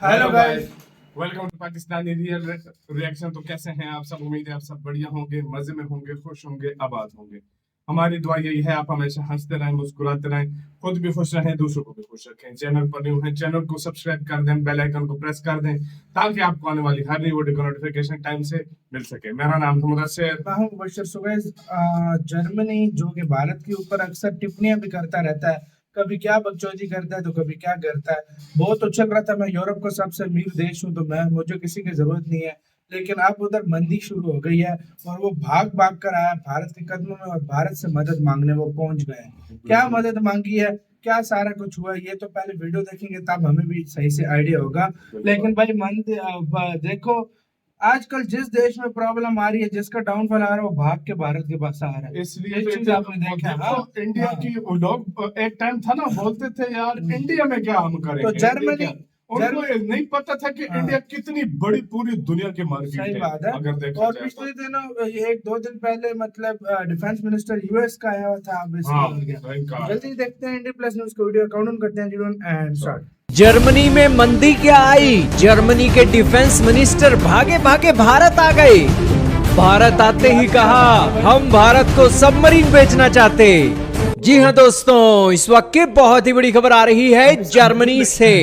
Hello guys. Welcome to Pakistani real reaction. तो कैसे हैं आप सब? उम्मीद है आप सब बढ़िया होंगे, मजे में होंगे, खुश होंगे, आबाद होंगे। हमारी दुआ यही है आप हमेशा हंसते रहें, मुस्कुराते रहें, खुद भी खुश रहें, दूसरों को भी खुश रखें। चैनल पर न्यू है, चैनल को सब्सक्राइब कर दें, बेल आइकन को प्रेस कर दें ताकि आपको आने वाली हर नई वीडियो का नोटिफिकेशन टाइम से मिल सके। मेरा नाम है मुदस्सिर। मैं हूं मुबश्शिर। सुगैस। जर्मनी जो कि भारत के ऊपर अक्सर टिप्पणियां भी करता रहता है, कभी क्या बकचोदी करता है तो कभी क्या करता है। बहुत उछल रहा था मैं यूरोप का सबसे अमीर देश हूं तो मैं मुझे किसी की जरूरत नहीं है, लेकिन अब उधर मंदी शुरू हो गई है और वो भाग भाग कर आया भारत के कदमों में और भारत से मदद मांगने वो पहुंच गए हैं। क्या मदद मांगी है, क्या सारा कुछ हुआ, ये तो पहले वीडियो देखेंगे तब हमें भी सही से आइडिया होगा। लेकिन भाई देखो, आजकल जिस देश में प्रॉब्लम आ रही है, जिसका डाउनफॉल आ रहा है, वो भाग के भारत के पास आ रहा है। इसलिए एक तो चीज आपने देखा है। देखो इंडिया हाँ। की वो लोग एक टाइम था ना, बोलते थे यार इंडिया में क्या हम करेंगे, तो इंडिया जर्मनी क्या? उनको ये नहीं पता था कि हाँ, इंडिया कितनी बड़ी पूरी दुनिया की सही मार्केट है बात है। अगर देखा और जाए तो। पिछले दिनों ये एक दो दिन पहले मतलब डिफेंस मिनिस्टर यूएस का आया हुआ था, अब इसलिए हाँ, हो गया। सही कहा। जल्दी देखते हैं इंडिया प्लस न्यूज को, वीडियो काउंट करते हैं जीरो एंड स्टार्ट। जर्मनी में मंदी क्या आई? जर्मनी के डिफेंस मिनिस्टर भागे भागे भारत आ गए। भारत आते ही कहा हम भारत को सबमरीन बेचना चाहते। जी हां दोस्तों, इस वक्त की बहुत ही बड़ी खबर आ रही है जर्मनी से।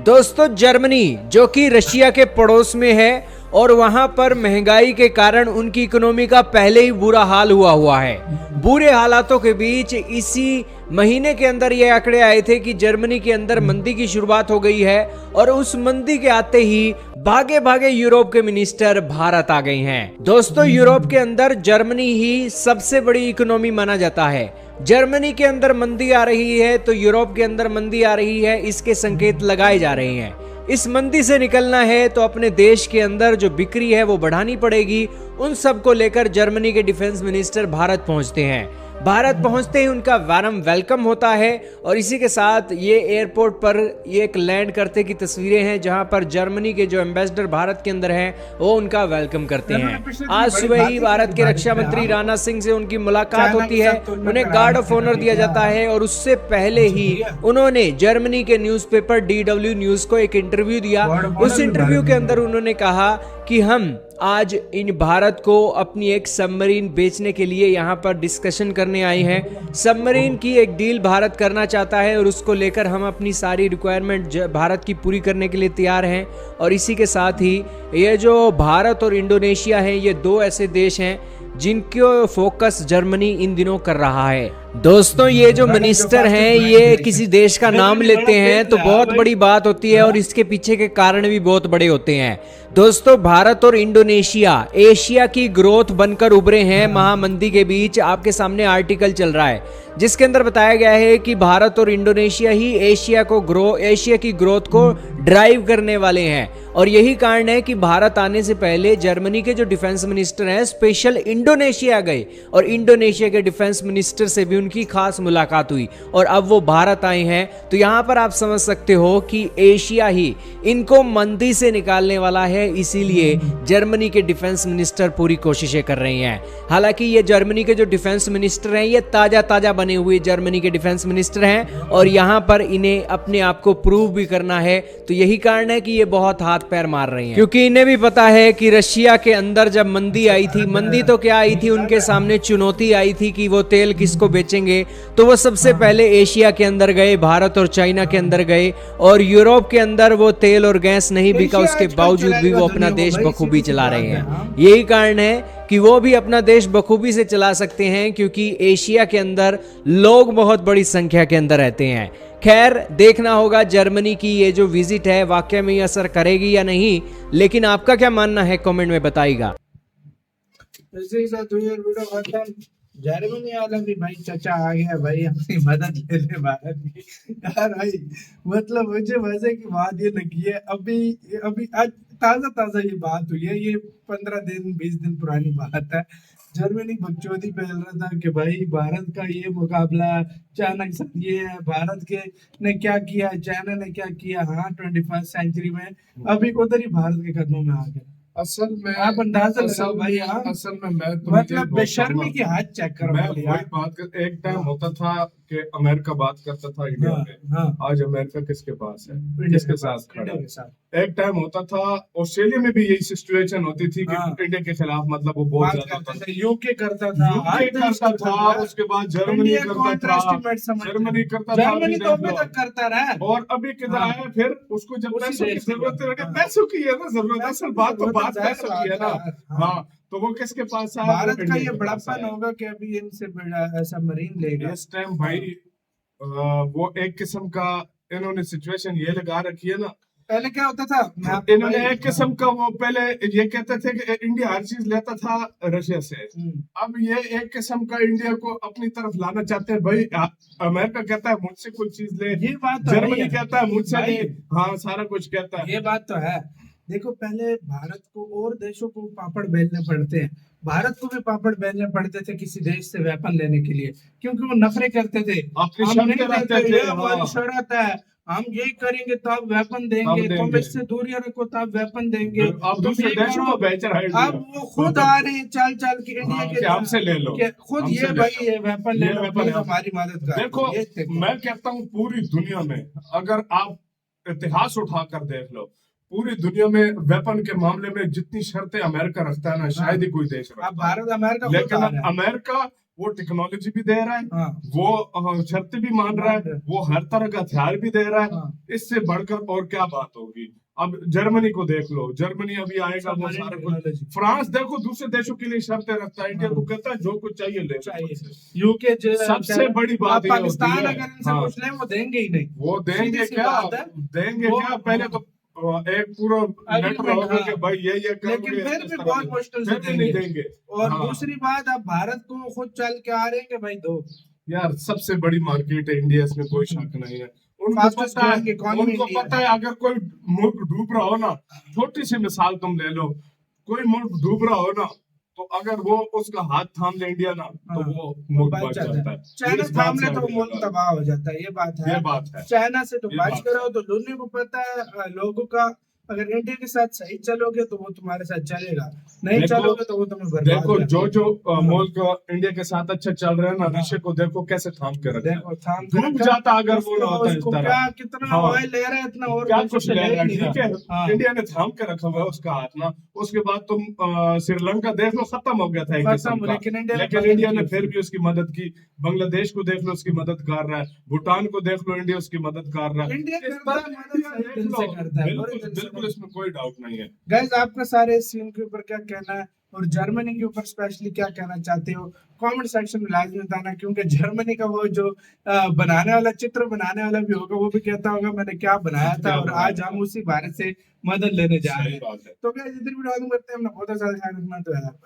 दोस्तों, जर्मनी जो कि रशिया के पड़ोस में है और वहां पर महंगाई के कारण उनकी इकोनॉमी का पहले ही बुरा हाल हुआ है। बुरे हालातों के बीच इसी महीने के अंदर ये आंकड़े आए थे कि जर्मनी के अंदर मंदी की शुरुआत हो गई है और उस मंदी के आते ही भागे भागे यूरोप के मिनिस्टर भारत आ गए हैं। दोस्तों, यूरोप के अंदर जर्मनी ही सबसे बड़ी इकोनॉमी माना जाता है। जर्मनी के अंदर मंदी आ रही है तो यूरोप के अंदर मंदी आ रही है, इसके संकेत लगाए जा रहे हैं। इस मंदी से निकलना है तो अपने देश के अंदर जो बिक्री है वो बढ़ानी पड़ेगी। उन सब को लेकर जर्मनी के डिफेंस मिनिस्टर भारत पहुंचते हैं। भारत पहुंचते ही उनका वारम वेलकम होता है और इसी के साथ ये एयरपोर्ट पर ये एक लैंड करते की तस्वीरें हैं जहां पर जर्मनी के जो एम्बेसडर भारत के अंदर हैं वो उनका वेलकम करते हैं। आज सुबह ही भारत के रक्षा मंत्री राजनाथ सिंह से उनकी मुलाकात होती है, उन्हें गार्ड ऑफ ऑनर दिया जाता है और उससे पहले ही उन्होंने जर्मनी के न्यूज़पेपर DW न्यूज को एक इंटरव्यू दिया। उस इंटरव्यू के अंदर उन्होंने कहा कि हम आज इन भारत को अपनी एक सबमरीन बेचने के लिए यहाँ पर डिस्कशन करने आए हैं। सबमरीन की एक डील भारत करना चाहता है और उसको लेकर हम अपनी सारी रिक्वायरमेंट भारत की पूरी करने के लिए तैयार हैं। और इसी के साथ ही ये जो भारत और इंडोनेशिया हैं, ये दो ऐसे देश हैं जिनको फोकस जर्मनी इन दिनों कर रहा है। दोस्तों, ये जो मिनिस्टर हैं ये किसी देश का नाम लेते हैं तो बहुत बड़ी बात होती है और इसके पीछे के कारण भी बहुत बड़े होते हैं। दोस्तों, भारत और इंडोनेशिया एशिया की ग्रोथ बनकर उभरे हैं महामंदी के बीच। आपके सामने आर्टिकल चल रहा है जिसके अंदर बताया गया है कि भारत और इंडोनेशिया ही एशिया की ग्रोथ को ड्राइव करने वाले हैं। और यही कारण है कि भारत आने से पहले जर्मनी के जो डिफेंस मिनिस्टर हैं स्पेशल इंडोनेशिया गए और इंडोनेशिया के डिफेंस मिनिस्टर से भी उनकी खास मुलाकात हुई और अब वो भारत आए हैं। तो यहाँ पर आप समझ सकते हो कि एशिया ही इनको मंदी से निकालने वाला है, इसीलिए जर्मनी के डिफेंस मिनिस्टर पूरी कोशिशें कर रहे हैं। हालांकि ये जर्मनी के जो डिफेंस मिनिस्टर हैं ये ताजा बने हुए जर्मनी के डिफेंस मिनिस्टर हैं और यहाँ पर इन्हें अपने आप को प्रूव भी करना है। तो यही कारण है कि ये बहुत हाथ पैर मार रही हैं, क्योंकि इन्हें भी पता है कि रशिया के अंदर जब मंदी आई थी, मंदी तो क्या आई थी, उनके सामने चुनौती आई थी कि वो तेल किसको बेचेंगे। तो वो सबसे पहले एशिया के अंदर गए, भारत और चाइना के अंदर गए और यूरोप के अंदर वो तेल और गैस नहीं बिका, उसके बावजूद भी वो अपना देश बखूबी चला रहे हैं। यही कारण है कि वो भी अपना देश बखूबी से चला सकते हैं क्योंकि एशिया के अंदर लोग बहुत बड़ी संख्या के अंदर रहते हैं। खैर, देखना होगा जर्मनी की ये जो विजिट है वाकई में असर करेगी या नहीं, लेकिन आपका क्या मानना है कमेंट में बताइएगा। जर्मनी वाला भी भाई चचा आ गया भाई, अपनी मदद ले ले भारत की। यार भाई, मतलब मुझे मजे की बात ये लगी है, अभी आज ताजा ये बात हुई है, ये 15 दिन 20 दिन पुरानी बात है। जर्मनी बकचोदी फैल रहा था कि भाई भारत का ये मुकाबला चाइना के साथ ये है, भारत के ने क्या किया, चाइना ने क्या किया। हाँ, 21st सेंचुरी में अभी उधर ही भारत के कदमों में आ गया। असल में आप अंदाजा लगाओ भाई। हाँ, असल में मैं तुम्हें मतलब बेशर्मी की हद चेक करो मैं भाई। वही बात कर, एक टाइम होता था कि अमेरिका बात करता था इंडिया हाँ, में, हाँ, आज अमेरिका किसके पास है, इंडिया किसके के साथ पास, खड़ा इंडिया है। के साथ एक टाइम होता था ऑस्ट्रेलिया में भी यही सिचुएशन होती थी कि हाँ। इंडिया के खिलाफ मतलब वो बहुत बात ज्यादा करते होता थे, यूके करता था, यूके हर देश करता था, था। उसके बाद जर्मनी इंडिया को करता था, अंडरएस्टिमेट समझते जर्मनी थे। करता था, जर्मनी अभी तो देख अभी लो। तक करता रहा है। और अभी किधर हाँ। आया, फिर उसको जब उसी पैसों की देश की जरूरत बात, लगे, हाँ। पैसों की है ना जरूरत, पैसों असल की बात तो जरूरत बात जाहिर पैसों की है बात ना। है, हाँ। हाँ, तो वो किसके पास आया, वो भारत का इंडिया ये के पास बड़प्पन आया। होगा कि अभी इनसे बड़ा सबमरीन लेगा। इस टाइम भाई वो एक किस्म का इन्होंने सिचुएशन ये लगा रखी है ना, पहले क्या होता था, मैं आपको इन्होंने भाई- एक किस्म का वो पहले ये कहते थे कि इंडिया हर चीज लेता था रशिया से, हम्म, अब ये एक किस्म का इंडिया को अपनी तरफ लाना चाहते हैं। भाई अमेरिका कहता है मुझसे कोई चीज ले, ये बात तो है जर्मनी ही है। कहता है मुझसे भाई, ले, हाँ सारा कुछ कहता है। ये बात तो है। देखो, पहले भारत को और देशों को पापड़ बेलने पड़ते हैं। भारत को भी पापड़ बेलने पड़ते थे किसी देश से वेपन लेने के लिए, क्योंकि वो नफरत करते थे। अपनी हम शर्तें नहीं रखते देते, थे, ये हमारी हाँ। शर्त है, हम ये करेंगे तब वेपन देंगे, तब तुम देंगे। इससे दूरियां रखो तब वेपन देंगे। अब तुम दूसरे ये देशों करो। को बेच रहा है इंडिया। अब वो खुद आ रहे हैं चल चल के इंडिया हाँ, के कि हमसे ले लो, कि खुद हमसे ये ले भाई लो। ये वेपन ले ये लो, वेपन प्लीज है। हमारी मदद करो। देखो, ये देखो। मैं कहता हूँ पूरी दुनिया में अगर आप इतिहास उठाकर देख लो, पूरी दुनिया में वेपन के मामले में जितनी शर्तें अमेरिका रखता है ना, शायद ही कोई देश रखता अब है। भारत अमेरिका खुद लेकिन आ रहा है। अमेरिका वो टेक्नोलॉजी भी दे रहा है, हाँ, वो शर्तें भी मान रहा है, वो हर तरह का हथियार भी दे रहा है। हाँ। इससे बढ़कर और क्या बात होगी। अब जर्मनी को देख लो, जर्मनी अभी आएगा वो सबमरीन सारा कुछ। टेक्नोलॉजी। फ्रांस देखो दूसरे देशों के लिए शर्तें रखता है, इंडिया हाँ। को कहता है जो कुछ चाहिए ले लो चाहिए। मुझसे। यूके सबसे बड़ी बात ये होती पाकिस्तान है, अगर इनसे हाँ। पूछ ले वो देंगे ही नहीं। वो देंगे सीधी सी क्या, बात है। देंगे वो- क्या, पहले तो एक पूरा लेटर Agreement, होगा कि हाँ। भाई ये लेकिन करोगे, फिर इस भी तरह बहुत से। मुश्किल से फिर भी नहीं देंगे। देंगे। और हाँ। दूसरी बात, अब भारत को खुद चल के आ रहे हैं कि भाई दो। यार सबसे बड़ी मार्केट है इंडिया, इसमें कोई शक नहीं है। उनको Fastest पता है, growing economy उनको India पता है अगर कोई मुल्क डूब रहा हो ना, छोटी सी मिसाल तुम ले लो, कोई मुल्क डूब रहा हो ना, तो अगर वो उसका हाथ थाम ले इंडिया ना, तो हाँ, वो मुल्क बच बच जाता जाता है। है। चाइना इस बात थाम ले से तो हमें मुल्क लगा। तबाह हो जाता है। ये बात है। ये बात है। चाइना से तुम ये बात बात करो तो दुनिया को पता है लोगों का, अगर इंडिया के साथ सही चलोगे तो वो तुम्हारे साथ चलेगा, नहीं देखो- चलोगे तो वो तुम्हें बर्बाद देखो करेगा। जो हाँ। मुल्क इंडिया के साथ अच्छा चल रहे हैं ना, हाँ। रशिया को देखो कैसे थाम के रखा है। देखो थाम के डूब रखा। जाता अगर वो ना होता इस उसको तरह। क्या कितना हाँ। ऑयल ले रहा है, इतना और क्या देशों कुछ से ले रहा है, नहीं ठीक है। हाँ। इंडिया ने थाम के रखा हुआ है उसका हाथ ना। उसके बाद तुम श्रीलंका देख लो, खत्म हो गया था एक किस्म का। लेकिन इंडिया लेकिन इंडिया ने फिर भी उसकी मदद की। बांग्लादेश को देख लो, उसकी मदद कर रहा है। भूटान को देख लो, इंडिया उसकी मदद कर रहा है। इंडिया इस करता है, तरह मदद इंडिया सही देख दिल लो, से करता है, बिल्कुल बड़े दिल से बिल्कुल इसमें कोई डाउट नहीं है। गाइस, आपका सारे इस सीन के ऊपर क्या कहना है और जर्मनी के ऊपर स्पेशली क्या कहना चाहते हो, कमेंट सेक्शन में लाजमी बताना। क्योंकि जर्मनी का वो जो बनाने वाला, चित्र बनाने वाला भी होगा, वो भी कहता होगा मैंने क्या बनाया था, क्या और बनाया आज था। हम उसी भारत से मदद लेने जा रहे सही हैं। बात है। तो गाइस, इधर वीडियो खत्म करते हैं। अपना बहुत सारा ख्याल रखना। तो यार